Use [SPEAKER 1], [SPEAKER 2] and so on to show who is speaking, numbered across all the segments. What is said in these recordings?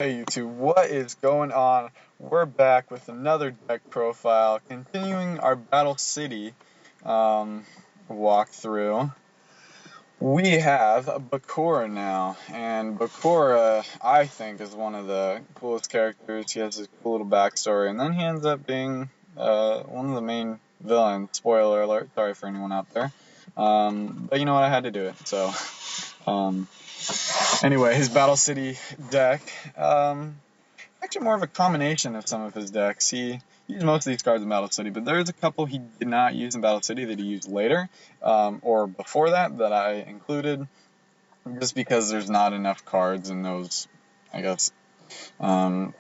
[SPEAKER 1] Hey YouTube, what is going on? We're back with another deck profile, continuing our Battle City walkthrough. We have Bakura now, and Bakura, I think, is one of the coolest characters. He has a cool little backstory, and then he ends up being one of the main villains. Spoiler alert, sorry for anyone out there. But you know what, I had to do it, so... Um, Anyway, his Battle City deck, actually more of a combination of some of his decks. He used most of these cards in Battle City, but there's a couple he did not use in Battle City that he used later, or before that I included, just because there's not enough cards in those, I guess,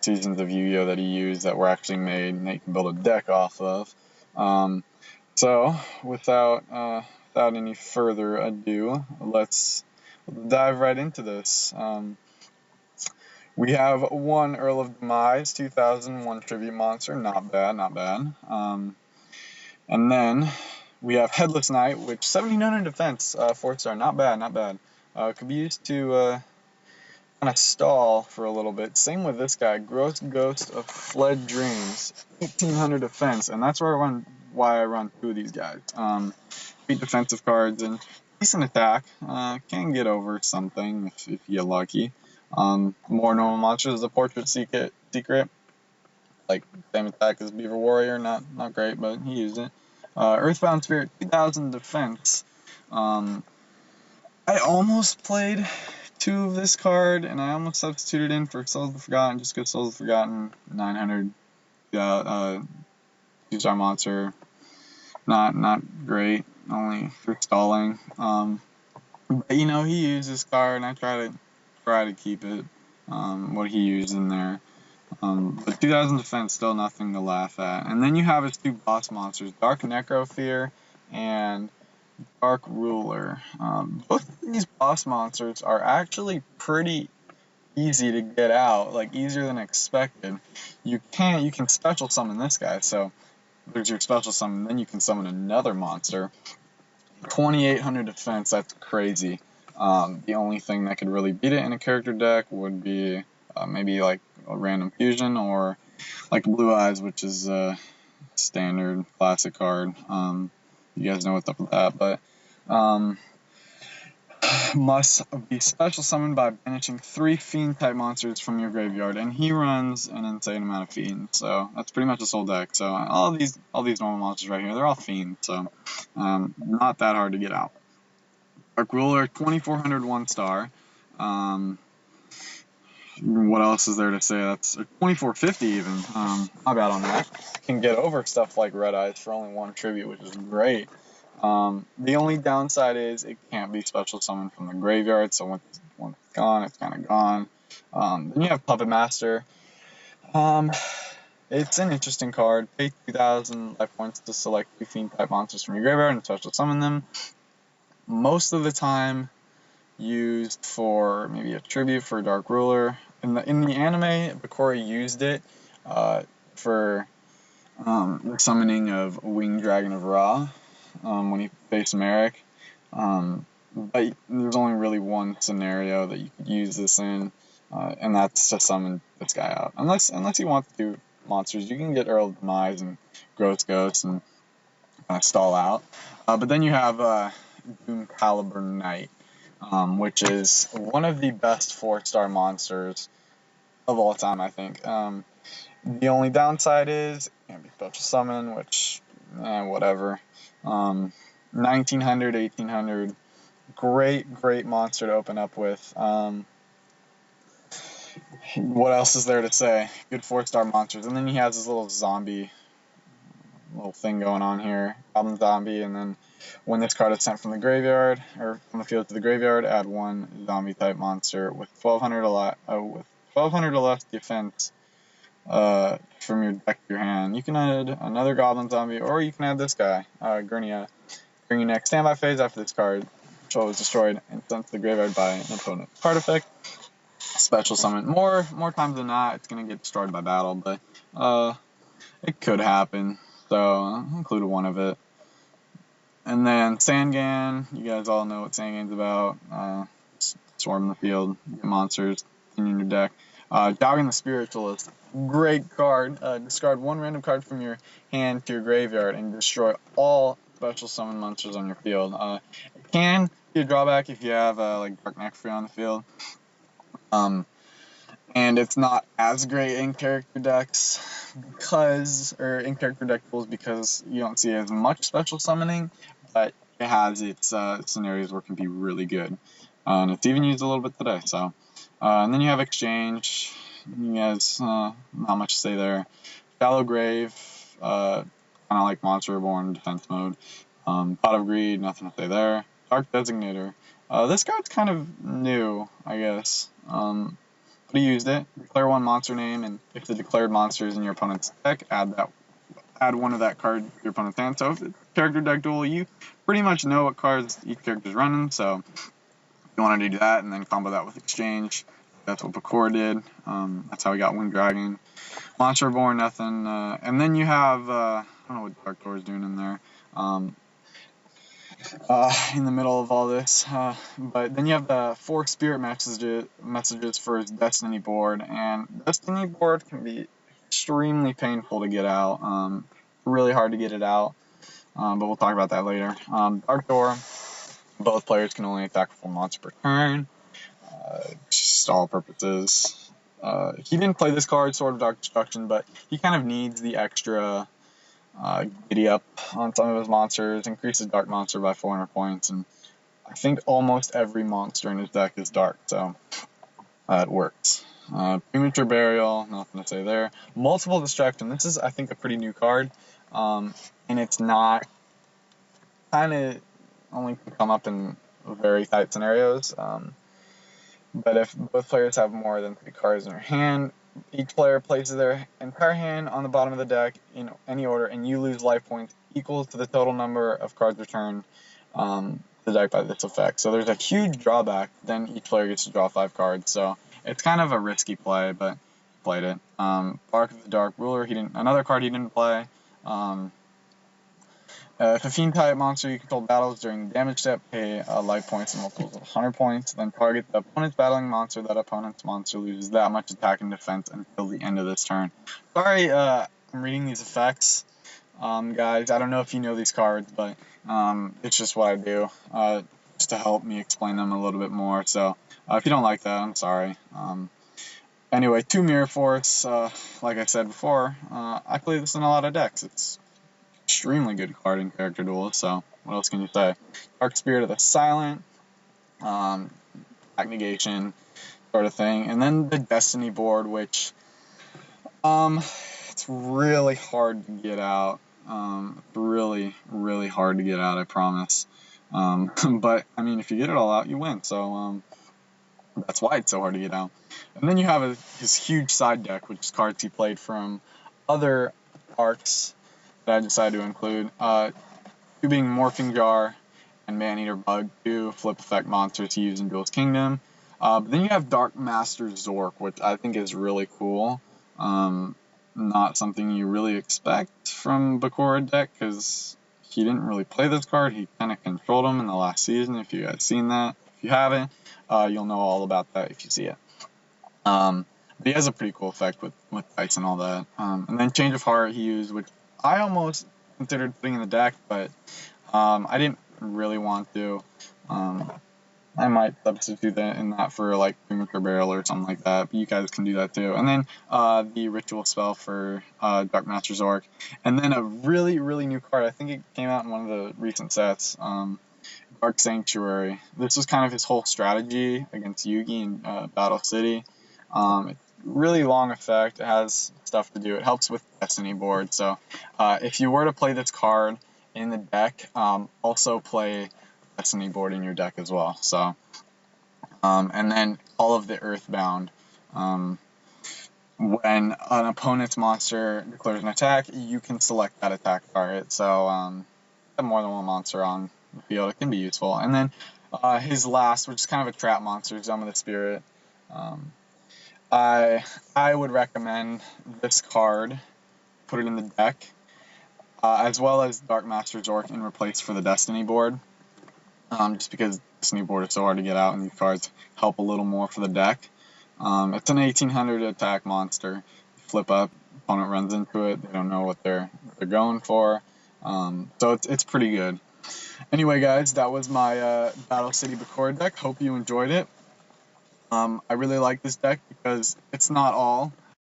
[SPEAKER 1] seasons of Yu-Gi-Oh! That he used that were actually made and that you can build a deck off of. So, without any further ado, let's dive right into this. We have one Earl of Demise, 2001 tribute monster, not bad, not bad. And then we have Headless Knight, which 1700 defense, 4-star, not bad, not bad. Could be used to kind of stall for a little bit. Same with this guy, Gross Ghost of Fled Dreams, 1800 defense, and that's why I run two of these guys. 8 defensive cards and decent attack. Can get over something if you're lucky. More normal monsters is the Portrait Secret, like same attack as Beaver Warrior, not great, but he used it. Earthbound Spirit, 2000 defense. I almost played 2 of this card, and I almost substituted in for Souls of the Forgotten, just because Souls of the Forgotten, 900, 2-star monster, not great, only for stalling. But you know, he used this card, and I try to keep it, what he used in there. But 2000 defense, still nothing to laugh at. And then you have his 2 boss monsters, Dark Necrofear and Dark Ruler. Both of these boss monsters are actually pretty easy to get out, like easier than expected. You can special summon this guy, so there's your special summon, then you can summon another monster. 2800 defense, that's crazy. The only thing that could really beat it in a character deck would be maybe like a random fusion or like Blue Eyes, which is a standard classic card. You guys know what's up with that, but must be special summoned by banishing 3 fiend type monsters from your graveyard, and he runs an insane amount of fiends, so that's pretty much his whole deck. So all these normal monsters right here, they're all fiends, so not that hard to get out. Dark Ruler, 2400 1-star. What else is there to say? That's 2450 even. My bad on that. Can get over stuff like Red Eyes for only 1 tribute, which is great. The only downside is it can't be special summoned from the graveyard, so once it's gone, it's kind of gone. Then you have Puppet Master. It's an interesting card. Pay 2,000 life points to select 2 fiend type monsters from your graveyard and special summon them. Most of the time used for maybe a tribute for Dark Ruler. In the anime, Bakura used it for the summoning of Winged Dragon of Ra when he faced Merrick. But there's only really one scenario that you could use this in, and that's to summon this guy out. Unless you want to do monsters, you can get Earl of Demise and Gross Ghost and stall out. But then you have Doom Caliber Knight, which is one of the best 4-star monsters of all time, I think. The only downside is it can't be special summon, which, whatever. 1900, 1800, great monster to open up with. What else is there to say? Good 4-star monsters. And then he has this little zombie thing going on here, Goblin Zombie, and then when this card is sent from the graveyard, or from the field to the graveyard, add 1 zombie type monster with 1200 or less defense from your deck to your hand. You can add another Goblin Zombie, or you can add this guy, Gurnia. During your next standby phase after this card is destroyed and sent to the graveyard by an opponent. Card effect, special summon. More times than not, it's going to get destroyed by battle, but it could happen. So I included one of it. And then Sangan, you guys all know what Sangan's about. Swarm the field, get monsters in your deck. Dogging the Spiritualist, great card. Discard one random card from your hand to your graveyard and destroy all special summon monsters on your field. It can be a drawback if you have like Dark Necrophria on the field. And it's not as great in character decks or in character deck pools because you don't see as much special summoning, but it has its scenarios where it can be really good. And it's even used a little bit today. So, and then you have Exchange. You guys, not much to say there. Shallow Grave, kind of like Monster Reborn defense mode. Pot of Greed, nothing to say there. Dark Designator. This card's kind of new, I guess. But he used it. Declare one monster name, and if the declared monster is in your opponent's deck, add one of that card to your opponent's hand. So if it's character deck duel, you pretty much know what cards each character's running. So you want to do that, and then combo that with Exchange. That's what Bakura did. That's how we got Wind Dragon. Monster Reborn, nothing. And then you have I don't know what Dark Door is doing in there. In the middle of all this, but then you have the 4 spirit messages for his Destiny board, and Destiny board can be extremely painful to get out, really hard to get it out, but we'll talk about that later. Dark Door, both players can only attack for 1 monster per turn, just all purposes. He didn't play this card, Sword of Dark Destruction, but he kind of needs the extra giddy up on some of his monsters, increases dark monster by 400 points, and I think almost every monster in his deck is dark, so it works. Premature Burial, nothing to say there. Multiple Distraction, this is, I think, a pretty new card, and it's not, kind of only can come up in very tight scenarios, but if both players have more than 3 cards in their hand, each player places their entire hand on the bottom of the deck in any order, and you lose life points equal to the total number of cards returned to the deck by this effect. So there's a huge drawback. Then each player gets to draw 5 cards. So it's kind of a risky play, but he played it. Bark of the Dark Ruler, another card he didn't play. If a Fiend type monster you control battles during the damage step, pay life points and multiples of 100 points. Then target the opponent's battling monster. That opponent's monster loses that much attack and defense until the end of this turn. Sorry, I'm reading these effects, guys. I don't know if you know these cards, but it's just what I do, just to help me explain them a little bit more. So if you don't like that, I'm sorry. Anyway, 2 Mirror Force. Like I said before, I play this in a lot of decks. It's extremely good card in character duels, so what else can you say? Dark Spirit of the Silent, back negation, sort of thing. And then the Destiny board, which it's really hard to get out. Really hard to get out, I promise. But I mean, if you get it all out, you win. So that's why it's so hard to get out. And then you have his huge side deck, which is cards he played from other arcs that I decided to include. 2 being Morphing Jar and Man-Eater Bug, 2 flip effect monsters he used in Duel's Kingdom. But then you have Dark Master Zork, which I think is really cool. Not something you really expect from Bakura deck, because he didn't really play this card. He kind of controlled him in the last season, if you guys seen that. If you haven't, you'll know all about that if you see it. But he has a pretty cool effect with dice and all that. And then Change of Heart he used, which I almost considered putting in the deck, but I didn't really want to. I might substitute that in that for like Premature Burial or something like that, but you guys can do that too. And then the Ritual spell for Dark Master Zork. And then a really new card, I think it came out in one of the recent sets, Dark Sanctuary. This was kind of his whole strategy against Yugi in Battle City. It's really long effect. It has stuff to do. It helps with Destiny board. So if you were to play this card in the deck, also play Destiny board in your deck as well. So and then all of the Earthbound. When an opponent's monster declares an attack, you can select that attack target. So have more than one monster on the field, it can be useful. And then his last, which is kind of a trap monster, Zone of the Spirit. I would recommend this card, put it in the deck, as well as Dark Master Zork in replace for the Destiny board, just because Destiny board is so hard to get out and these cards help a little more for the deck. It's an 1800 attack monster. Flip up, opponent runs into it. They don't know what they're going for. So it's pretty good. Anyway, guys, that was my Battle City Bakura deck. Hope you enjoyed it. I really like this deck because it's not all